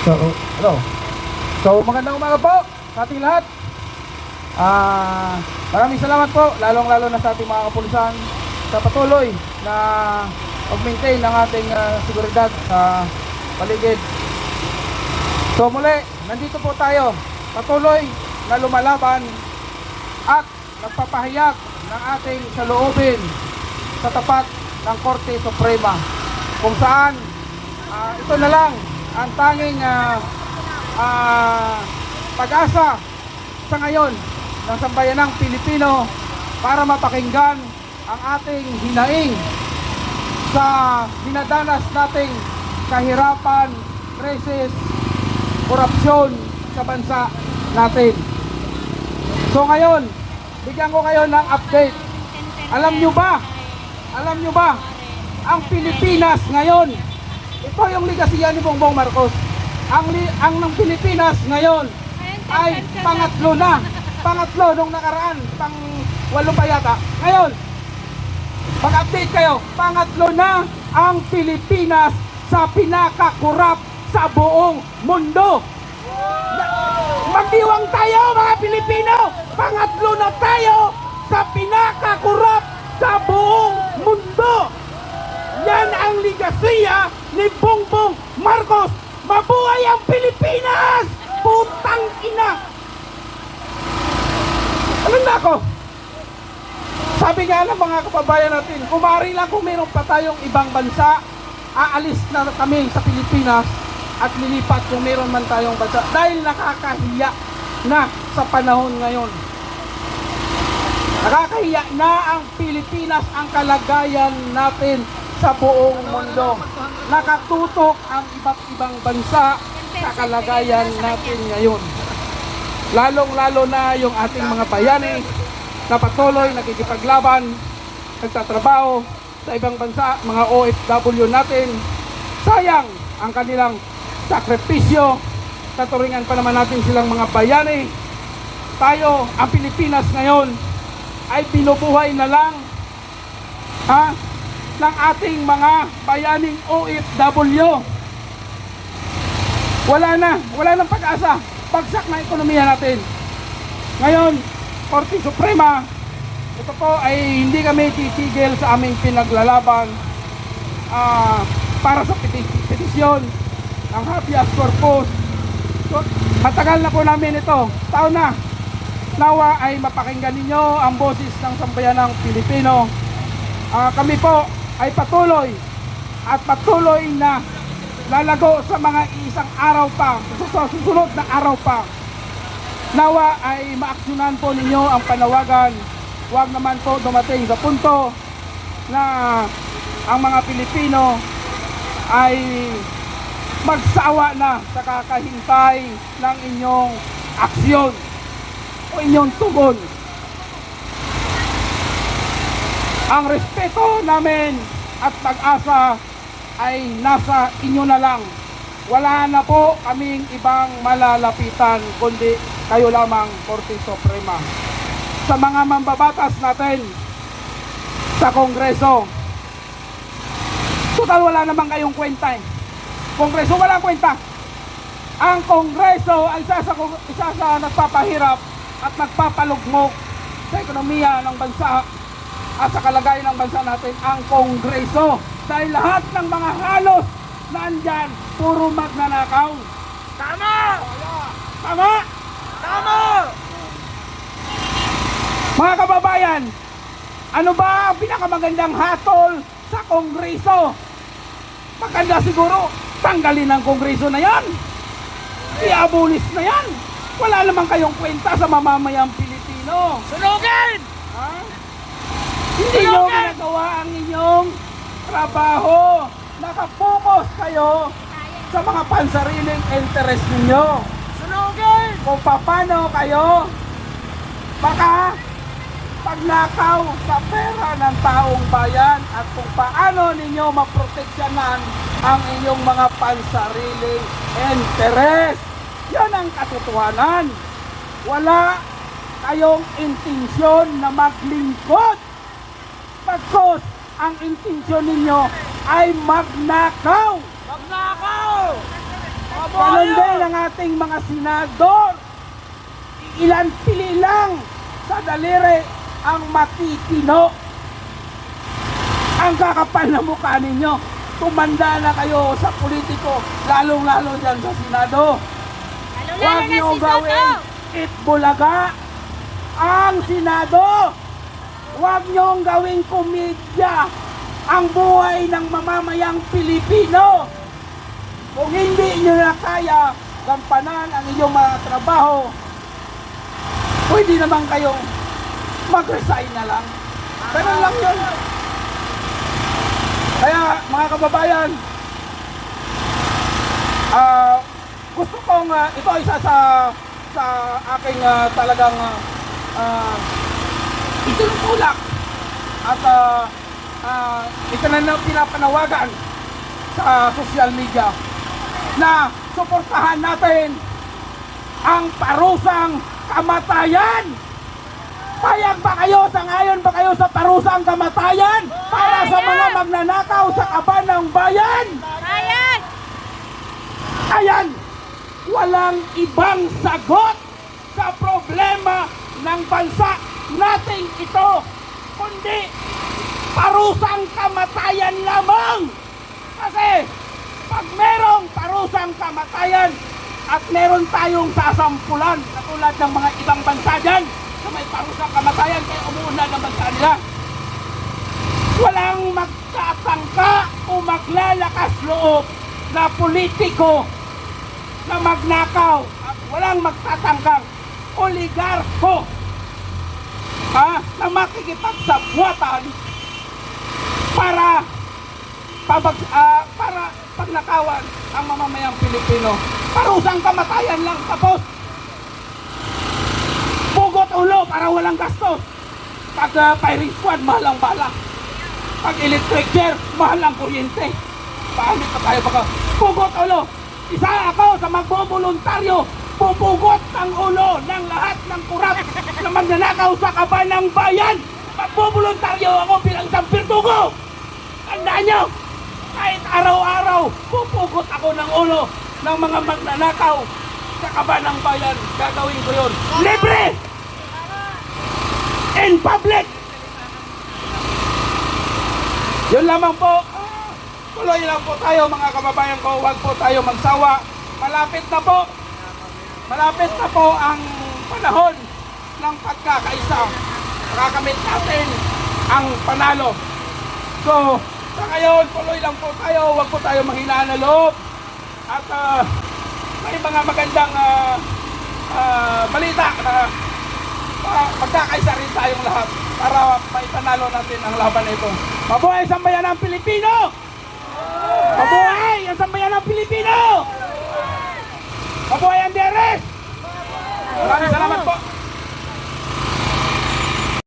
So, hello. So, magandang umaga po sa ating lahat. Maraming salamat po, lalong-lalo na sa ating mga kapulisan sa patuloy na mag-maintain ng ating seguridad sa paligid. So, muli, nandito po tayo, patuloy na lumalaban at nagpapahayag ng ating saloobin sa tapat ng Korte Suprema, kung saan ito na lang ang tanging pag-asa sa ngayon ng sambayanang Pilipino para mapakinggan ang ating hinaing sa dinadanas nating kahirapan, krisis, korupsyon sa bansa natin. So ngayon, bigyan ko kayo ng update. Alam nyo ba ang Pilipinas ngayon, ito yung ligasiyan ni Bongbong Marcos. Ang ng Pilipinas ngayon ay pangatlo nung nakaraan, pang-walo pa yata. Ngayon, mag-update kayo, pangatlo na ang Pilipinas sa pinakakurap sa buong mundo. Magdiwang tayo mga Pilipino, pangatlo na tayo sa pinakakurap sa buong mundo. Yan ang ligasiya ni Bongbong Marcos. Mabuhay ang Pilipinas! Putang ina! Alam na ako, sabi nga ng mga kababayan natin, kumari lang kung meron pa tayong ibang bansa, aalis na kami sa Pilipinas at lilipat kung meron man tayong bansa dahil nakakahiya na sa panahon ngayon. Nakakahiya na ang Pilipinas, ang kalagayan natin sa buong mundo. Nakatutok ang iba't ibang bansa sa kalagayan natin ngayon. Lalong-lalo na yung ating mga bayani na patuloy nakikipaglaban, nagtatrabaho sa ibang bansa, mga OFW natin. Sayang ang kanilang sakripisyo. Taturingan pa naman natin silang mga bayani. Tayo, ang Pilipinas ngayon, ay binubuhay na lang ng ating mga bayaning OFW. Wala nang pag-asa. Bagsak na ekonomiya natin. Ngayon, Korte Suprema, ito po ay hindi kami titigil sa aming pinaglalaban para sa petisyon ng habeas corpus. So, matagal na po namin ito, taon na. Nawa ay mapakinggan ninyo ang boses ng sambayanang Pilipino. Kami po ay patuloy na lalago sa mga isang araw pa, sa susunod na araw pa. Nawa ay maaksyonan po ninyo ang panawagan. Huwag naman po dumating sa punto na ang mga Pilipino ay magsawa na sa kakahintay ng inyong aksyon o inyong tugon. Ang respeto namin at pag-asa ay nasa inyo na lang. Wala na po kaming ibang malalapitan kundi kayo lamang, Korte Suprema. Sa mga mambabatas natin sa Kongreso, total wala naman kayong kwenta eh. Kongreso walang kwenta. Ang Kongreso ay isa sa nagpapahirap at nagpapalugmok sa ekonomiya ng bansa at sa kalagayan ng bansa natin, ang Kongreso. Dahil lahat ng mga halos na andyan, puro magnanakaw. Tama! Tama! Tama! Mga kababayan, ano ba ang pinakamagandang hatol sa Kongreso? Maganda siguro, tanggalin ang Kongreso na yan. I-abolis na yan. Wala naman kayong kwenta sa mamamayang Pilipino. Sunugin! Ha? Hindi nyo ginagawa ang inyong trabaho. Nakapokus kayo sa mga pansariling interest ninyo. Sunugin! Kung paano kayo baka pagnakaw sa pera ng taong bayan at kung paano ninyo maproteksyonan ang inyong mga pansariling interest. Yan ang katotohanan. Wala kayong intensyon na maglingkod. Pagkos ang intensyon ninyo ay magnakaw. Magnakaw! Ganon din ang ating mga senador. Ilan pili lang sa daliri ang matitino. Ang kakapal na mukha ninyo. Tumanda na kayo sa politiko, lalong-lalo dyan sa Senado. Huwag niyo gawin itbulaga ang Senado. Huwag niyong gawing komedya ang buhay ng mamamayang Pilipino. Kung hindi niyo na kaya gampanan ang inyong mga trabaho, pwede naman kayong mag-resign na lang. Ganun lang yun. Kaya mga kababayan, gusto kong ito isa sa aking talagang itinutulak at ito na pinapanawagan sa social media na suportahan natin ang parusang kamatayan. Payag ba kayo, sangayon ba kayo sa parusang kamatayan para sa mga magnanakaw sa kaban ng bayan? Ayan! Ayan, walang ibang sagot sa problema ng bansa nating ito, kundi parusang kamatayan lamang. Kasi pag merong parusang kamatayan at meron tayong sasampulan katulad ng mga ibang bansa dyan na may parusang kamatayan kaya umuunlad ang bansa nila, walang magtatangka o maglalakas loob na politiko na magnakaw at walang magtatangkang oligarko na makikipagsabwatan para pagnakawan ang mamamayang Pilipino. Parusang kamatayan lang, tapos pugot ulo para walang gastos. Pag firing squad, mahal ang bala. Pag electric chair, mahal ang kuryente. Paano pa tayo baka pugot ulo? Isa ako sa magboboluntaryo, pupugot ang ulo ng lahat ng kurap na magnanakaw sa kaban ng bayan. Magboboluntaryo ako bilang isang pirtugo. Tandaan nyo, kahit araw-araw, pupugot ako ng ulo ng mga magnanakaw sa kaban ng bayan. Gagawin ko yun. Libre! In public! Yun lamang po. Tuloy lang po tayo mga kababayan ko. Huwag po tayo magsawa. Malapit na po. Malapit na po ang panahon ng pagkakaisa. Makakamit natin ang panalo. So, sa ngayon, tuloy lang po tayo. Huwag po tayo manghinaan na loob. At may mga magandang balita na magkakaisa rin tayong lahat para maipanalo natin ang laban na ito. Mabuhay ang sambayan ng Pilipino! Mabuhay ang sambayan ng Pilipino! Mabuhay ang DRS! Maraming salamat!